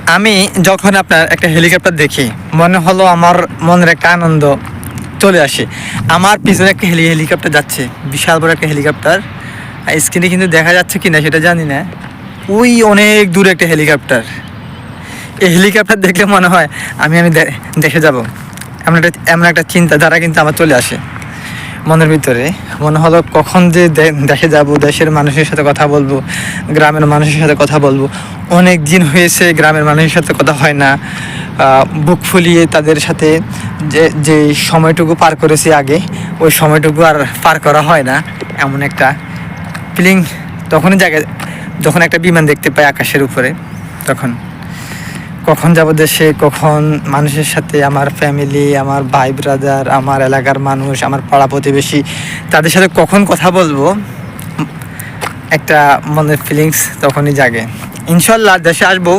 আমি যখন আপনার একটা হেলিকপ্টার দেখি মনে হলো আমার মনের একটা আনন্দ চলে আসে। আমার পিছনে একটা হেলিকপ্টার যাচ্ছে, বিশাল বড় একটা হেলিকপ্টার। স্ক্রিনে কিন্তু দেখা যাচ্ছে কি না সেটা জানি না, ওই অনেক দূরে একটা হেলিকপ্টার। এই হেলিকপ্টার দেখলে মনে হয় আমি দেখে যাব, এমন একটা চিন্তাধারা কিন্তু আমার চলে আসে মনের ভিতরে। মনে হলো কখন যে দেখে যাব, দেশের মানুষের সাথে কথা বলবো, গ্রামের মানুষের সাথে কথা বলবো। অনেক দিন হয়েছে গ্রামের মানুষের সাথে কথা হয় না। বুক ফুলিয়ে তাদের সাথে যে সময়টুকু পার করেছি আগে, ওই সময়টুকু আর পার করা হয় না। এমন একটা ফিলিং তখনই জাগে যখন একটা বিমান দেখতে পাই আকাশের উপরে। তখন কখন যাব দেশে, কখন মানুষের সাথে, আমার ফ্যামিলি, আমার ভাই ব্রাদার, আমার এলাকার মানুষ, আমার পাড়া প্রতিবেশী, তাদের সাথে কখন কথা বলবো, একটা মনের ফিলিংস তখনই জাগে। ইনশাল্লাহ দেশে আসবো।